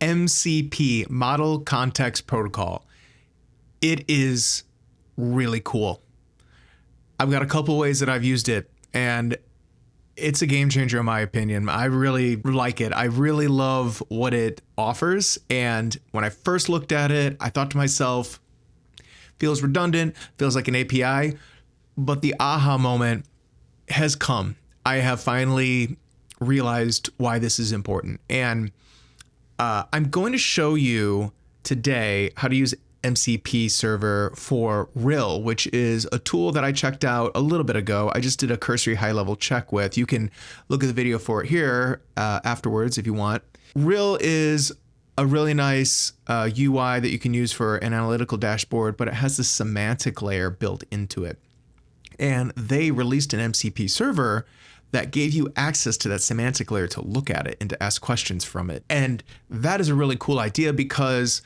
MCP, Model Context Protocol. It is really cool. I've got a couple ways that I've used it, and it's a game changer in my opinion. I really like it. I really love what it offers. And when I first looked at it, I thought to myself, feels redundant, feels like an API, but the aha moment has come. I have finally realized why this is important. And I'm going to show you today how to use MCP server for Rill, which is a tool that I checked out a little bit ago. I just did a cursory high-level check with. You can look at the video for it here afterwards if you want. Rill is a really nice UI that you can use for an analytical dashboard, but it has this semantic layer built into it. And they released an MCP server that gave you access to that semantic layer to look at it and to ask questions from it. And that is a really cool idea because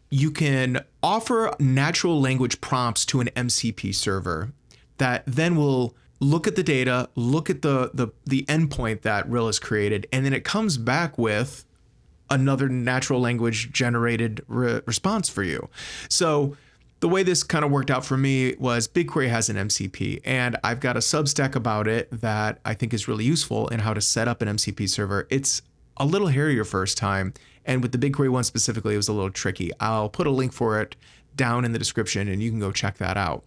you can offer natural language prompts to an MCP server that then will look at the data, look at the endpoint that Rill has created, and then it comes back with another natural language generated response for you. So the way this kind of worked out for me was BigQuery has an MCP, and I've got a Substack about it that I think is really useful in how to set up an MCP server. It's a little hairier first time, and with the BigQuery one specifically, it was a little tricky. I'll put a link for it down in the description, and you can go check that out.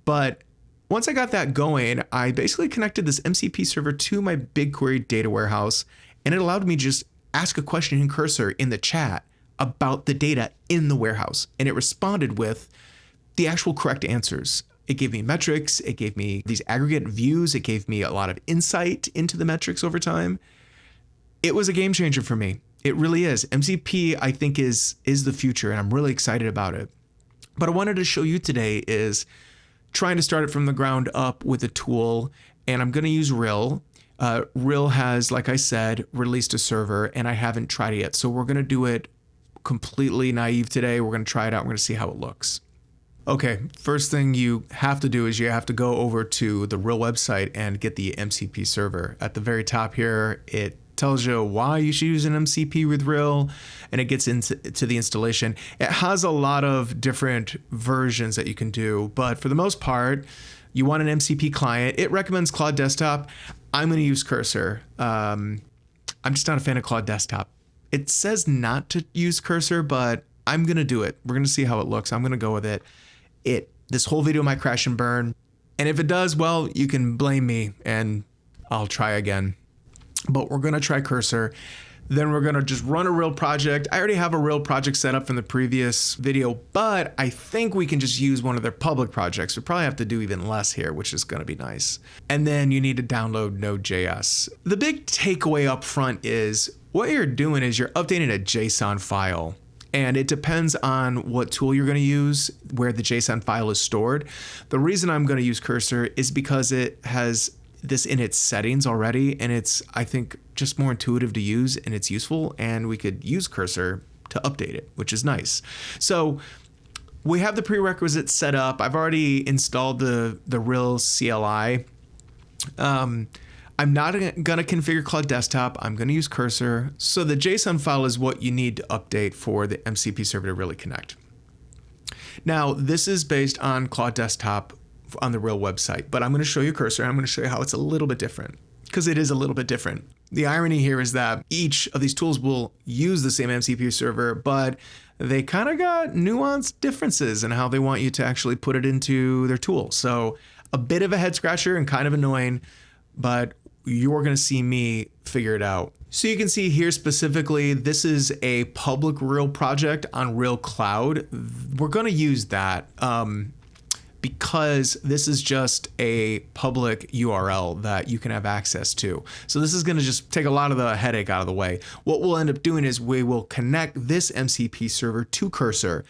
But once I got that going, I basically connected this MCP server to my BigQuery data warehouse, and it allowed me to just ask a question in Cursor in the chat about the data in the warehouse, and it responded with the actual correct answers. It gave me metrics, it gave me these aggregate views, it gave me a lot of insight into the metrics over time. It was a game changer for me. It really is. MCP, I think, is the future, and I'm really excited about it. But I wanted to show you today is trying to start it from the ground up with a tool, and I'm going to use Rill. Rill has, like I said, released a server, and I haven't tried it yet. So we're going to do it completely naive today. We're going to try it out. We're going to see how it looks. Okay, first thing you have to do is you have to go over to the Rill website and get the MCP server. At the very top here, it tells you why you should use an MCP with Rill, and it gets into the installation. It has a lot of different versions that you can do, but for the most part, you want an MCP client. It recommends Claude Desktop. I'm going to use Cursor. I'm just not a fan of Claude Desktop. It says not to use Cursor, but I'm going to do it. We're going to see how it looks. I'm going to go with it. This whole video might crash and burn. And if it does, well, you can blame me and I'll try again. But we're going to try Cursor. Then we're going to just run a Rill project. I already have a Rill project set up from the previous video, but I think we can just use one of their public projects. We probably have to do even less here, which is going to be nice. And then you need to download Node.js. The big takeaway up front is what you're doing is you're updating a JSON file. And it depends on what tool you're going to use, where the JSON file is stored. The reason I'm going to use Cursor is because it has this in its settings already, and it's, I think, just more intuitive to use, and it's useful, and we could use Cursor to update it, which is nice. So we have the prerequisites set up. I've already installed the Rill CLI. I'm not going to configure Claude Desktop. I'm going to use Cursor. So the JSON file is what you need to update for the MCP server to really connect. Now, this is based on Claude Desktop on the Rill website, but I'm going to show you Cursor. I'm going to show you how it's a little bit different, because it is a little bit different. The irony here is that each of these tools will use the same MCP server, but they kind of got nuanced differences in how they want you to actually put it into their tool. So a bit of a head scratcher and kind of annoying, but you're going to see me figure it out. So you can see here specifically, this is a public Rill project on Rill Cloud. We're going to use that because this is just a public URL that you can have access to. So this is going to just take a lot of the headache out of the way. What we'll end up doing is we will connect this MCP server to Cursor,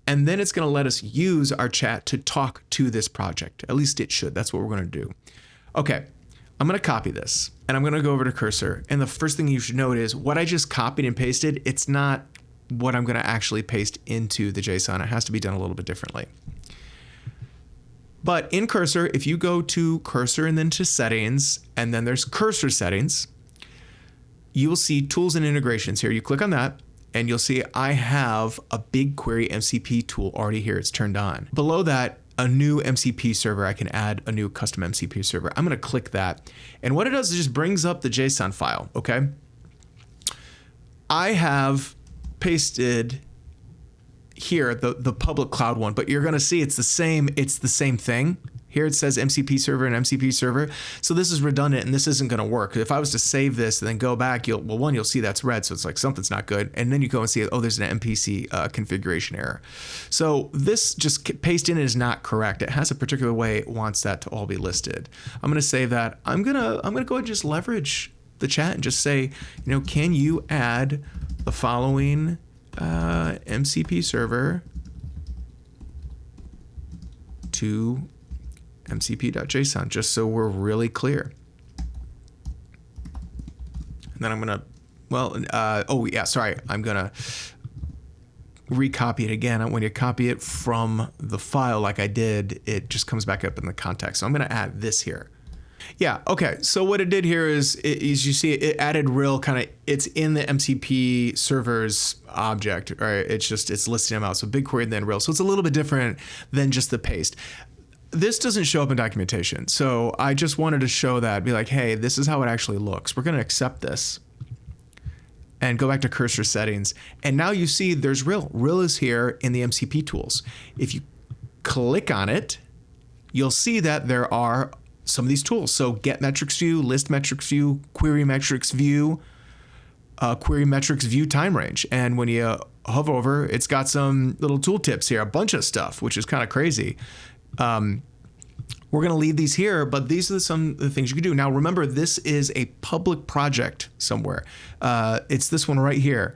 and then it's going to let us use our chat to talk to this project. At least it should. That's what we're going to do. Okay. I'm going to copy this and I'm going to go over to Cursor. And the first thing you should note is what I just copied and pasted, it's not what I'm going to actually paste into the JSON. It has to be done a little bit differently. But in Cursor, if you go to Cursor and then to Settings, and then there's Cursor Settings, you will see Tools and Integrations here. You click on that, and you'll see I have a BigQuery MCP tool already here. It's turned on. Below that, a new MCP server. I can add a new custom MCP server. I'm going to click that. And what it does is just brings up the JSON file. Okay. I have pasted here the public cloud one, but you're going to see it's the same thing. Here it says MCP server and MCP server. So this is redundant and this isn't going to work. If I was to save this and then go back, you'll see that's red. So it's like something's not good. And then you go and see, oh, there's an MPC configuration error. So this just paste in is not correct. It has a particular way it wants that to all be listed. I'm going to save that. I'm going to go ahead and just leverage the chat and just say, can you add the following MCP server to mcp.json, just so we're really clear. And then I'm gonna, I'm gonna recopy it again. When you copy it from the file like I did, it just comes back up in the context. So I'm gonna add this here. Yeah, okay, so what it did here is you see it added Rill it's in the MCP servers object, right? It's listing them out. So BigQuery and then Rill. So it's a little bit different than just the paste. This doesn't show up in documentation. So I just wanted to show that, be like, hey, this is how it actually looks. We're gonna accept this and go back to cursor settings. And now you see there's Rill. Rill is here in the MCP tools. If you click on it, you'll see that there are some of these tools. So get metrics view, list metrics view, query metrics view, query metrics view time range. And when you hover over, it's got some little tooltips here, a bunch of stuff, which is kind of crazy. We're going to leave these here, but these are some of the things you can do. Now, remember, this is a public project somewhere. It's this one right here.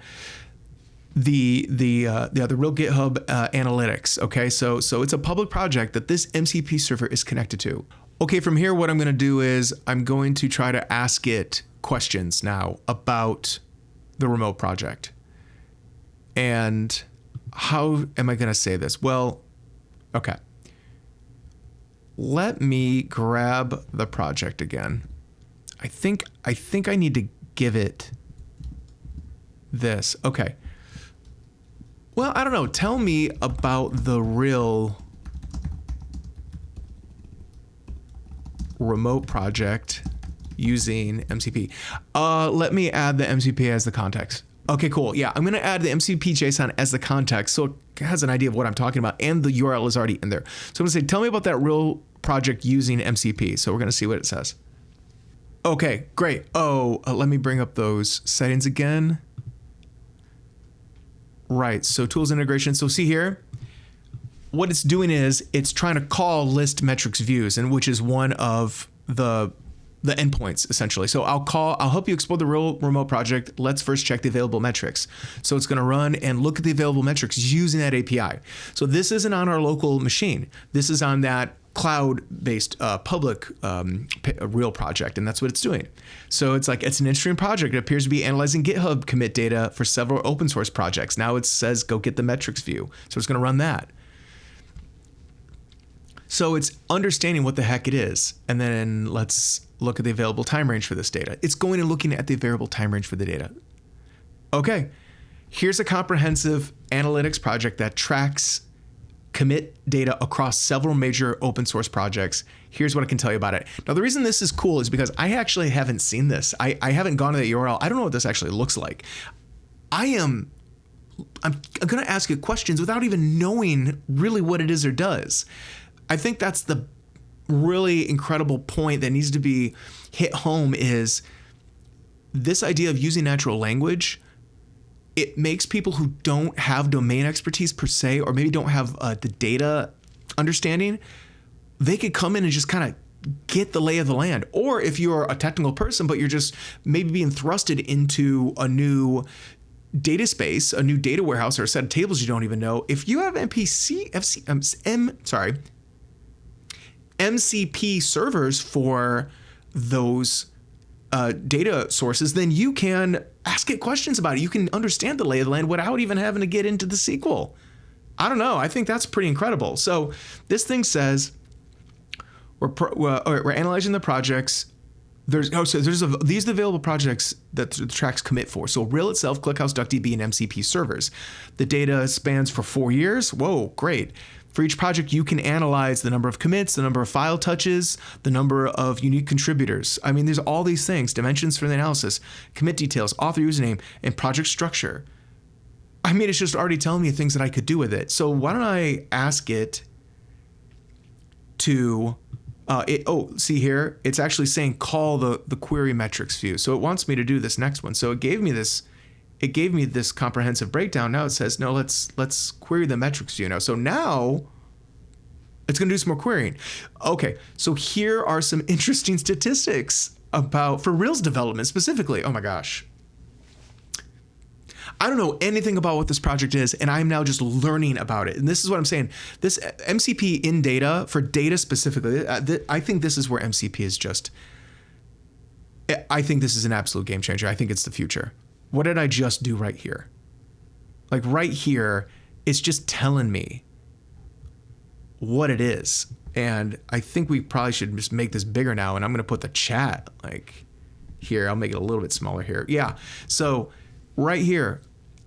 The Rill GitHub analytics. Okay, so it's a public project that this MCP server is connected to. Okay, from here, what I'm going to do is I'm going to try to ask it questions now about the remote project. And how am I going to say this? Well, okay. Let me grab the project again. I think I need to give it this. Okay. Well, I don't know. Tell me about the Rill remote project using MCP. Let me add the MCP as the context. Okay, cool. Yeah, I'm going to add the MCP JSON as the context so it has an idea of what I'm talking about, and the URL is already in there. So I'm going to say, tell me about that Rill project using MCP. So we're going to see what it says. Okay, great. Let me bring up those settings again. Right, so tools integration. So see here, what it's doing is it's trying to call list metrics views, and which is one of the endpoints essentially. So I'll help you explore the Rill remote project. Let's first check the available metrics. So it's going to run and look at the available metrics using that API. So this isn't on our local machine. This is on that cloud-based public Rill project, and that's what it's doing. So it's an interesting project. It appears to be analyzing GitHub commit data for several open source projects. Now it says go get the metrics view. So it's going to run that. So it's understanding what the heck it is. And then let's look at the available time range for this data. It's going and looking at the available time range for the data. Okay, here's a comprehensive analytics project that tracks commit data across several major open source projects. Here's what I can tell you about it. Now, the reason this is cool is because I actually haven't seen this. I haven't gone to the URL. I don't know what this actually looks like. I'm going to ask it questions without even knowing really what it is or does. I think that's the really incredible point that needs to be hit home is this idea of using natural language. It makes people who don't have domain expertise per se, or maybe don't have the data understanding, they could come in and just kind of get the lay of the land. Or if you're a technical person, but you're just maybe being thrusted into a new data space, a new data warehouse, or a set of tables you don't even know, if you have MCP servers for those data sources, then you can ask it questions about it. You can understand the lay of the land without even having to get into the SQL. I don't know. I think that's pretty incredible. So this thing says we're analyzing the projects These are the available projects that the tracks commit for. So Rill itself, ClickHouse, DuckDB, and MCP servers. The data spans for 4 years. Whoa, great. For each project, you can analyze the number of commits, the number of file touches, the number of unique contributors. I mean, there's all these things, dimensions for the analysis, commit details, author username, and project structure. I mean, it's just already telling me things that I could do with it. So why don't I ask it to... see here, it's actually saying call the query metrics view. So it wants me to do this next one. So it gave me this comprehensive breakdown. Now it says, no, let's query the metrics view now. So now it's going to do some more querying. Okay, so here are some interesting statistics for Rill's development specifically. Oh my gosh. I don't know anything about what this project is, and I'm now just learning about it. And this is what I'm saying. This MCP in data, for data specifically, I think this is where MCP is just... I think this is an absolute game changer. I think it's the future. What did I just do right here? Like right here, it's just telling me what it is. And I think we probably should just make this bigger now. And I'm going to put the chat like here. I'll make it a little bit smaller here. Yeah. So... right here,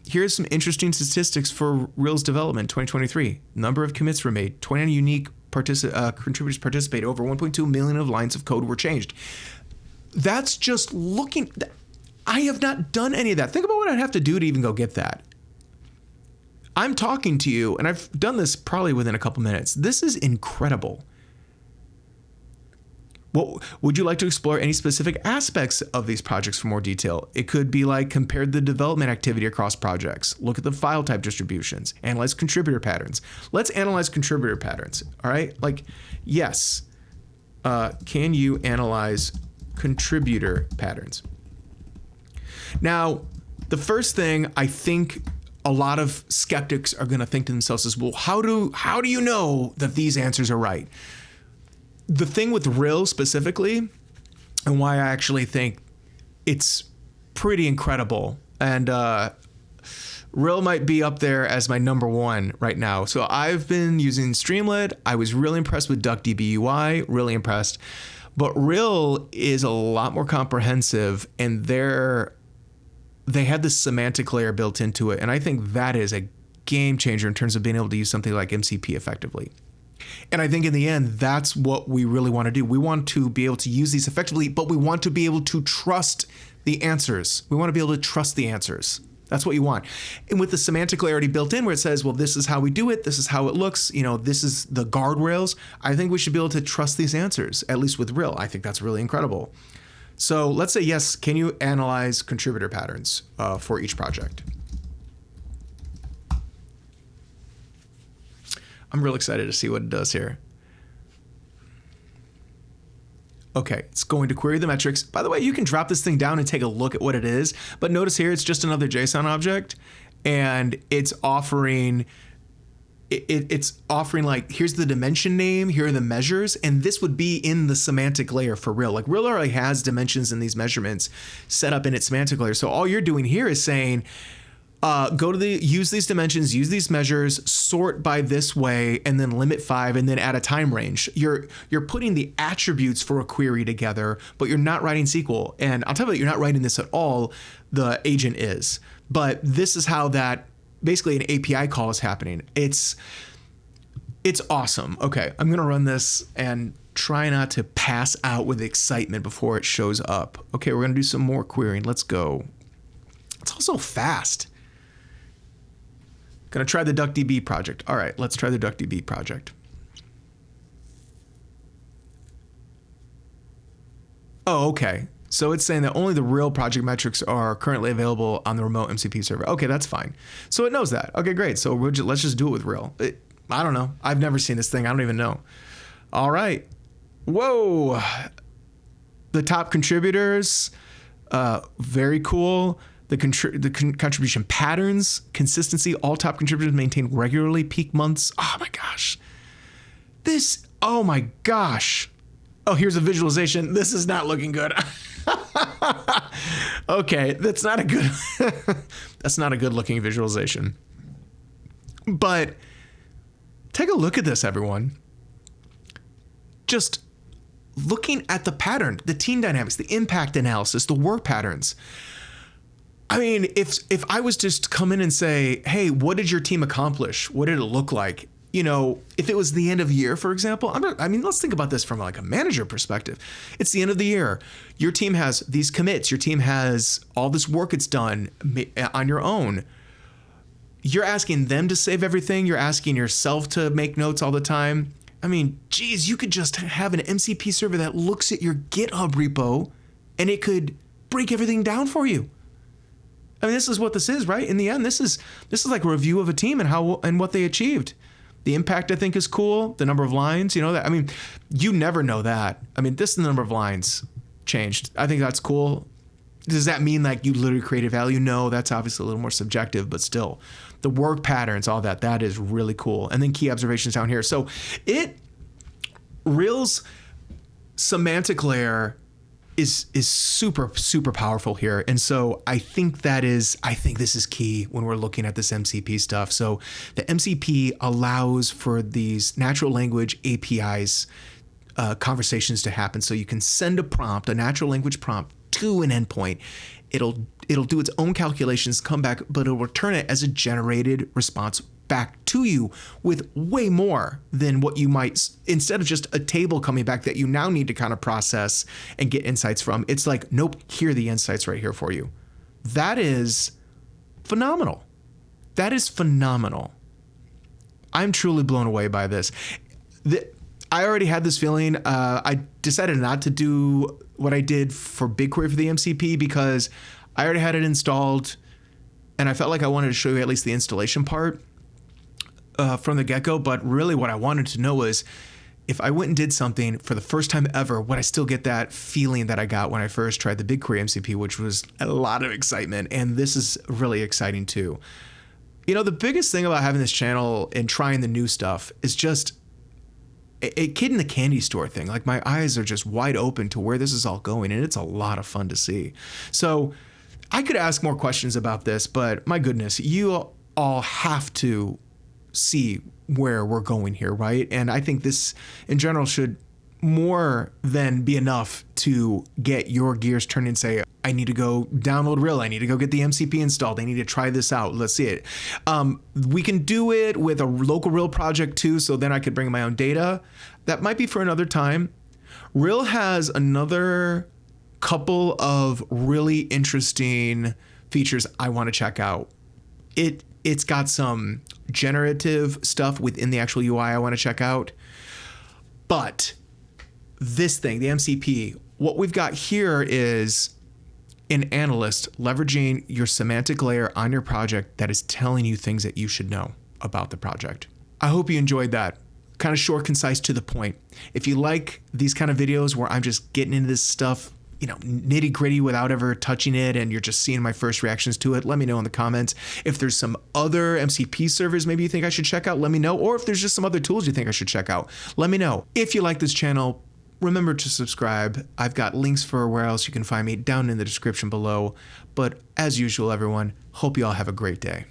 here's some interesting statistics for Rill's development, 2023. Number of commits were made. 29 unique contributors participated. Over 1.2 million of lines of code were changed. That's just looking... I have not done any of that. Think about what I'd have to do to even go get that. I'm talking to you, and I've done this probably within a couple minutes. This is incredible. Well, would you like to explore any specific aspects of these projects for more detail? It could be like compare the development activity across projects, look at the file type distributions, analyze contributor patterns. Let's analyze contributor patterns, all right? Like, yes, can you analyze contributor patterns? Now, the first thing I think a lot of skeptics are going to think to themselves is, well, how do you know that these answers are right? The thing with Rill specifically, and why I actually think it's pretty incredible, and Rill might be up there as my number one right now. So I've been using Streamlit. I was really impressed with DuckDB UI, really impressed. But Rill is a lot more comprehensive, and they had this semantic layer built into it, and I think that is a game changer in terms of being able to use something like MCP effectively. And I think in the end, that's what we really want to do. We want to be able to use these effectively, but we want to be able to trust the answers. We want to be able to trust the answers. That's what you want. And with the semantic layer already built in where it says, well, this is how we do it. This is how it looks. You know, this is the guardrails. I think we should be able to trust these answers, at least with Rill. I think that's really incredible. So let's say, yes, can you analyze contributor patterns for each project? I'm real excited to see what it does here. Okay, it's going to query the metrics. By the way, you can drop this thing down and take a look at what it is, but notice here it's just another JSON object, and it's offering like, here's the dimension name, here are the measures, and this would be in the semantic layer for Rill. Like Rill already has dimensions in these measurements set up in its semantic layer. So all you're doing here is saying, use these dimensions, use these measures, sort by this way, and then limit 5, and then add a time range. You're putting the attributes for a query together, but you're not writing SQL. And I'll tell you, you're not writing this at all. The agent is, but this is how that basically an API call is happening. It's awesome. Okay, I'm gonna run this and try not to pass out with excitement before it shows up. Okay, we're gonna do some more querying. Let's go. It's also fast. Gonna try the DuckDB project. All right, let's try the DuckDB project. Oh, okay. So it's saying that only the real project metrics are currently available on the remote MCP server. Okay, that's fine. So it knows that. Okay, great. So let's just do it with Rill. I don't know. I've never seen this thing. I don't even know. All right. Whoa. The top contributors, very cool. The contribution patterns, consistency, all top contributors maintain regularly, peak months. Oh my gosh. Oh my gosh. Oh, here's a visualization. This is not looking good. Okay, that's not a good looking visualization. But take a look at this, everyone. Just looking at the pattern, the team dynamics, the impact analysis, the work patterns. I mean, if I was just to come in and say, hey, what did your team accomplish? What did it look like? You know, if it was the end of year, for example, let's think about this from like a manager perspective. It's the end of the year. Your team has these commits. Your team has all this work it's done on your own. You're asking them to save everything. You're asking yourself to make notes all the time. I mean, geez, you could just have an MCP server that looks at your GitHub repo and it could break everything down for you. I mean, this is what this is, right? In the end, this is like a review of a team and what they achieved. The impact, I think, is cool. The number of lines, you know, that, I mean, you never know that. I mean, the number of lines changed. I think that's cool. Does that mean like you literally created value? No, that's obviously a little more subjective, but still the work patterns, all that is really cool. And then key observations down here. So Rill's semantic layer is super, super powerful here. And so I think this is key when we're looking at this MCP stuff. So the MCP allows for these natural language APIs conversations to happen. So you can send a prompt, a natural language prompt, to an endpoint. It'll do its own calculations, come back, but it'll return it as a generated response back to you with way more than what you might, instead of just a table coming back that you now need to kind of process and get insights from. It's like, nope, here are the insights right here for you. That is phenomenal. That is phenomenal. I'm truly blown away by this. I already had this feeling. I decided not to do what I did for BigQuery for the MCP because I already had it installed and I felt like I wanted to show you at least the installation part from the get-go. But really what I wanted to know was if I went and did something for the first time ever, would I still get that feeling that I got when I first tried the BigQuery MCP, which was a lot of excitement. And this is really exciting too. You know, the biggest thing about having this channel and trying the new stuff is just a kid in the candy store thing. Like my eyes are just wide open to where this is all going, and it's a lot of fun to see. So I could ask more questions about this, but my goodness, you all have to see where we're going here, right? And I think this in general should more than be enough to get your gears turned and say, I need to go download Rill. I need to go get the MCP installed. I need to try this out. Let's see it. We can do it with a local Rill project too, so then I could bring my own data. That might be for another time. Rill has another couple of really interesting features I want to check out. It's got some generative stuff within the actual UI I want to check out. But this thing, the MCP, what we've got here is an analyst leveraging your semantic layer on your project that is telling you things that you should know about the project. I hope you enjoyed that. Kind of short, concise, to the point. If you like these kind of videos where I'm just getting into this stuff, you know, nitty gritty without ever touching it, and you're just seeing my first reactions to it, let me know in the comments. If there's some other MCP servers maybe you think I should check out, let me know. Or if there's just some other tools you think I should check out, let me know. If you like this channel, remember to subscribe. I've got links for where else you can find me down in the description below. But as usual, everyone, hope you all have a great day.